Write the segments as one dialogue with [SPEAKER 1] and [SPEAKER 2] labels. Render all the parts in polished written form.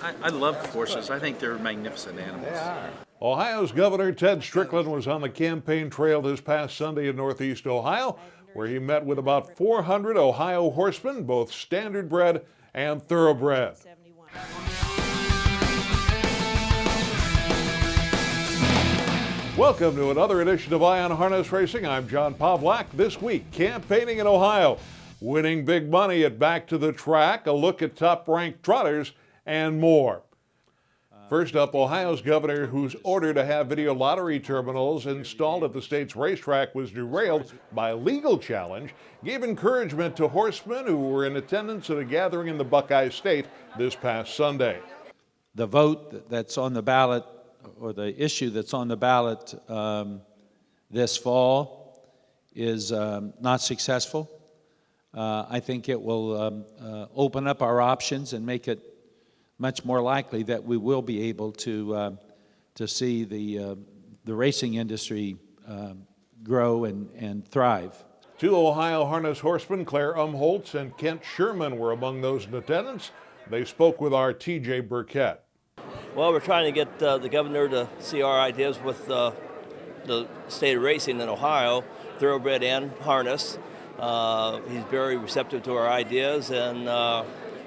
[SPEAKER 1] I love horses. I think they're magnificent animals.
[SPEAKER 2] They are.
[SPEAKER 3] Ohio's Governor Ted Strickland was on the campaign trail this past Sunday in Northeast Ohio, where he met with about 400 Ohio horsemen, both standardbred and thoroughbred. Welcome to another edition of Eye on Harness Racing. I'm John Pavlak. This week, campaigning in Ohio, winning big money at Back to the Track, a look at top-ranked trotters, and more. First up, Ohio's governor, whose order to have video lottery terminals installed at the state's racetrack was derailed by a legal challenge, gave encouragement to horsemen who were in attendance at a gathering in the Buckeye state this past Sunday.
[SPEAKER 4] The vote that's on the ballot, or the issue that's on the ballot this fall, is not successful. I think it will open up our options and make it much more likely that we will be able to see the racing industry grow and thrive.
[SPEAKER 3] Two Ohio harness horsemen, Claire Umholtz and Kent Sherman, were among those in attendance. They spoke with our TJ Burkett.
[SPEAKER 5] Well, we're trying to get the governor to see our ideas with the state of racing in Ohio, thoroughbred and harness. He's very receptive to our ideas, and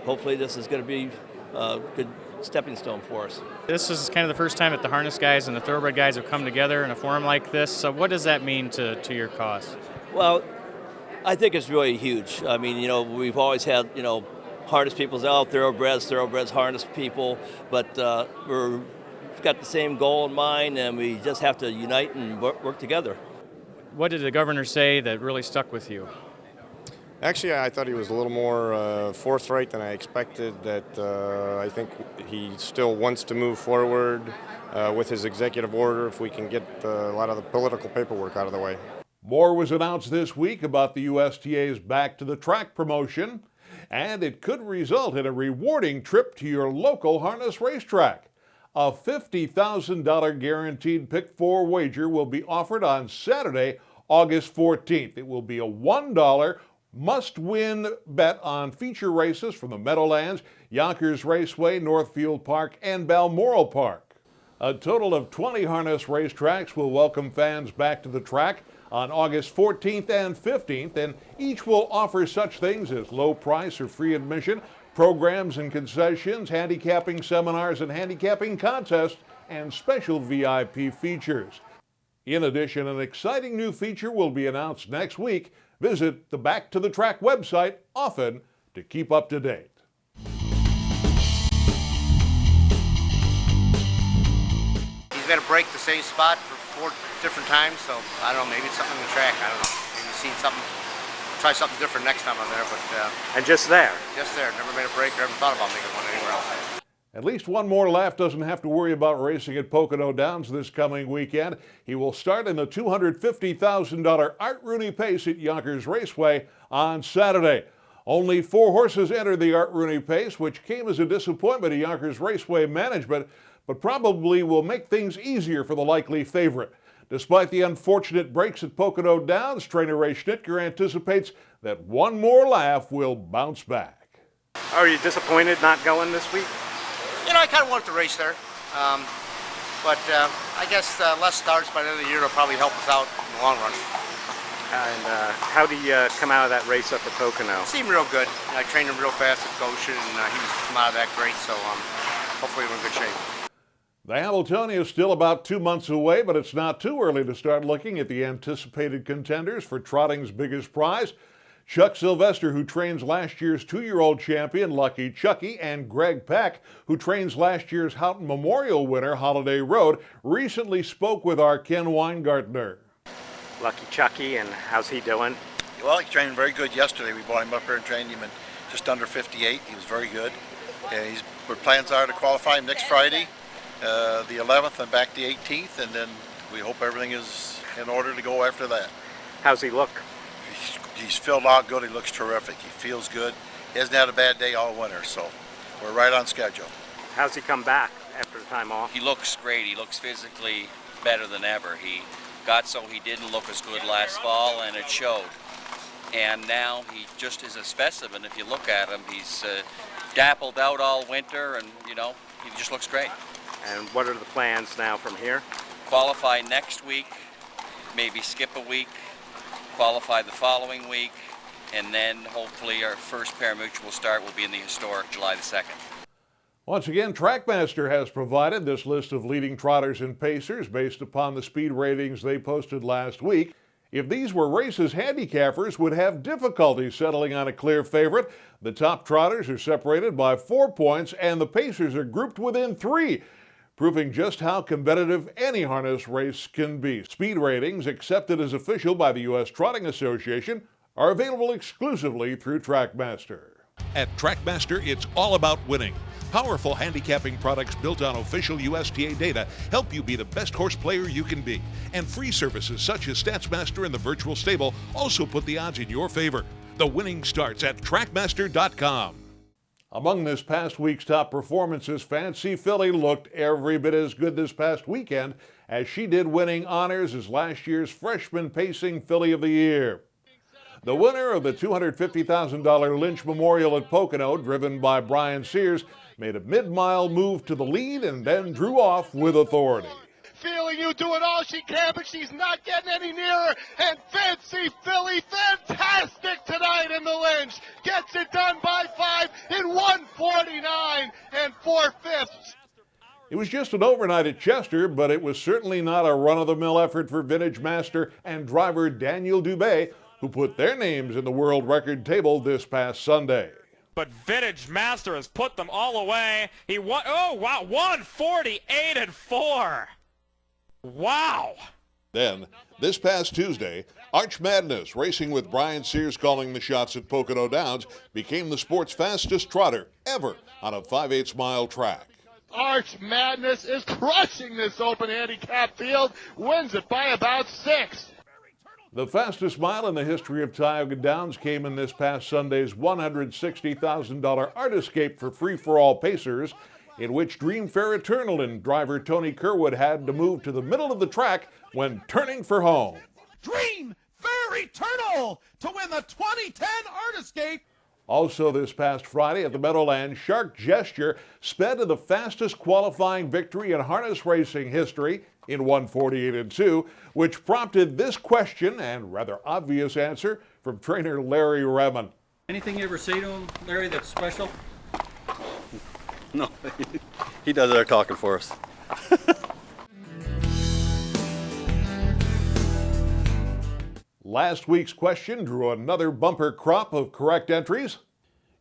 [SPEAKER 5] hopefully this is going to be a good stepping stone for us.
[SPEAKER 6] This is kind of the first time that the harness guys and the thoroughbred guys have come together in a forum like this. So what does that mean to your cause?
[SPEAKER 5] Well, I think it's really huge. I mean, we've always had, harness people say, oh, thoroughbreds, harness people, but we've got the same goal in mind, and we just have to unite and work together.
[SPEAKER 6] What did the governor say that really stuck with you?
[SPEAKER 7] Actually, I thought he was a little more forthright than I expected, that I think he still wants to move forward with his executive order if we can get a lot of the political paperwork out of the way.
[SPEAKER 3] More was announced this week about the USTA's Back to the Track promotion, and it could result in a rewarding trip to your local harness racetrack. A $50,000 guaranteed pick four wager will be offered on Saturday, August 14th. It will be a $1 must-win bet on feature races from the Meadowlands, Yonkers Raceway, Northfield Park, and Balmoral Park. A total of 20 harness racetracks will welcome fans back to the track on August 14th and 15th, and each will offer such things as low price or free admission, programs and concessions, handicapping seminars and handicapping contests, and special VIP features. In addition, an exciting new feature will be announced next week. Visit the Back to the Track website often to keep up to date.
[SPEAKER 8] He's got to break the same spot for 4 different times, so I don't know, maybe it's something on the track, I don't know. Maybe he's seen something, try something different next time I'm there, but...
[SPEAKER 2] And just there?
[SPEAKER 8] Just there, never made a break or ever thought about making one anywhere else.
[SPEAKER 3] At least one more laugh doesn't have to worry about racing at Pocono Downs this coming weekend. He will start in the $250,000 Art Rooney Pace at Yonkers Raceway on Saturday. Only 4 horses entered the Art Rooney Pace, which came as a disappointment to Yonkers Raceway management, but probably will make things easier for the likely favorite. Despite the unfortunate breaks at Pocono Downs, trainer Ray Schnitker anticipates that one more laugh will bounce back.
[SPEAKER 2] Are you disappointed not going this week?
[SPEAKER 8] I kind of wanted to race there, but I guess less starts by the end of the year will probably help us out in the long run.
[SPEAKER 2] And how do you come out of that race up at Pocono?
[SPEAKER 8] Seemed real good. I trained him real fast at Goshen, and he was come out of that great, so hopefully we're in good shape.
[SPEAKER 3] The Hambletonian is still about 2 months away, but it's not too early to start looking at the anticipated contenders for trotting's biggest prize. Chuck Sylvester, who trains last year's 2-year-old champion Lucky Chucky, and Greg Peck, who trains last year's Houghton Memorial winner Holiday Road, recently spoke with our Ken Weingartner.
[SPEAKER 2] Lucky Chucky, and how's he doing?
[SPEAKER 9] Well, he trained very good yesterday. We brought him up here and trained him in just under 58. He was very good. And our plans are to qualify him next Friday, the 11th, and back the 18th, and then we hope everything is in order to go after that.
[SPEAKER 2] How's he look?
[SPEAKER 9] He's filled out good. He looks terrific. He feels good. He hasn't had a bad day all winter, so we're right on schedule.
[SPEAKER 2] How's he come back after the time off?
[SPEAKER 10] He looks great. He looks physically better than ever. He got so he didn't look as good last fall, and it showed. and now he just is a specimen. If you look at him, he's dappled out all winter, and he just looks great.
[SPEAKER 2] And what are the plans now from here?
[SPEAKER 10] Qualify next week, maybe skip a week, qualify the following week, and then hopefully our first pari-mutuel start will be in the historic July the 2nd.
[SPEAKER 3] Once again, Trackmaster has provided this list of leading trotters and pacers based upon the speed ratings they posted last week. If these were races, handicappers would have difficulty settling on a clear favorite. The top trotters are separated by 4 points and the pacers are grouped within 3, proving just how competitive any harness race can be. Speed ratings, accepted as official by the U.S. Trotting Association, are available exclusively through Trackmaster.
[SPEAKER 11] At Trackmaster, it's all about winning. Powerful handicapping products built on official USTA data help you be the best horse player you can be. And free services such as StatsMaster and the Virtual Stable also put the odds in your favor. The winning starts at Trackmaster.com.
[SPEAKER 3] Among this past week's top performances, Fancy Philly looked every bit as good this past weekend as she did, winning honors as last year's Freshman Pacing Filly of the Year. The winner of the $250,000 Lynch Memorial at Pocono, driven by Brian Sears, made a mid-mile move to the lead and then drew off with authority.
[SPEAKER 12] Feeling you doing all she can, but she's not getting any nearer. And Fancy Philly, fantastic tonight in the Lynch. Gets it done by 5 in 1:49 and 4/5.
[SPEAKER 3] It was just an overnight at Chester, but it was certainly not a run-of-the-mill effort for vintage master and driver Daniel Dubé, who put their names in the world record table this past Sunday.
[SPEAKER 13] But Vintage Master has put them all away. He won, 148 and 4. Wow.
[SPEAKER 3] Then, this past Tuesday, Arch Madness, racing with Brian Sears calling the shots at Pocono Downs, became the sport's fastest trotter ever on a 5/8 mile track.
[SPEAKER 12] Arch Madness is crushing this open handicap field, wins it by about 6.
[SPEAKER 3] The fastest mile in the history of Tioga Downs came in this past Sunday's $160,000 Art Escape for free-for-all pacers, in which Dream Fair Eternal and driver Tony Kerwood had to move to the middle of the track when turning for home.
[SPEAKER 14] Dream Fair Eternal to win the 2010 Art Escape.
[SPEAKER 3] Also this past Friday at the Meadowlands, Shark Gesture sped to the fastest qualifying victory in harness racing history in 1:48 and 2, which prompted this question and rather obvious answer from trainer Larry Remen.
[SPEAKER 15] Anything you ever say to him, Larry, that's special?
[SPEAKER 16] No, he does our talking for us.
[SPEAKER 3] Last week's question drew another bumper crop of correct entries.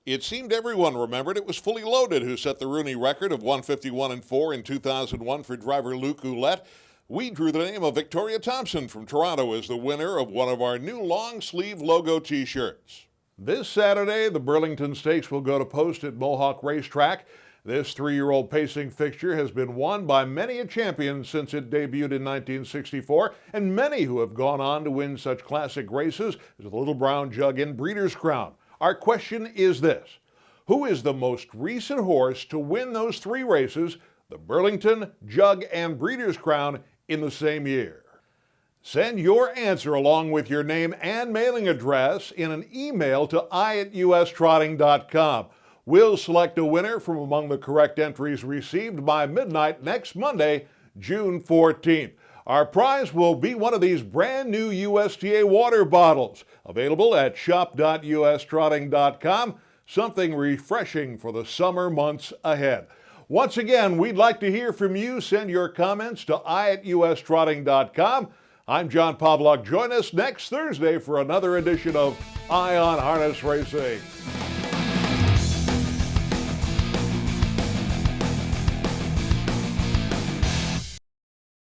[SPEAKER 3] It seemed everyone remembered it was Fully Loaded who set the Rooney record of 151 and 4 in 2001 for driver Luke Ouellette. We drew the name of Victoria Thompson from Toronto as the winner of one of our new long-sleeve logo t-shirts. This Saturday, the Burlington Stakes will go to post at Mohawk Racetrack. This 3-year-old pacing fixture has been won by many a champion since it debuted in 1964, and many who have gone on to win such classic races as the Little Brown Jug and Breeders' Crown. Our question is this: who is the most recent horse to win those 3 races, the Burlington, Jug, and Breeders' Crown, in the same year? Send your answer along with your name and mailing address in an email to i@ustrotting.com. We'll select a winner from among the correct entries received by midnight next Monday, June 14th. Our prize will be one of these brand new USTA water bottles, available at shop.ustrotting.com, something refreshing for the summer months ahead. Once again, we'd like to hear from you. Send your comments to i@ustrotting.com. I'm John Pavlok. Join us next Thursday for another edition of Eye on Harness Racing.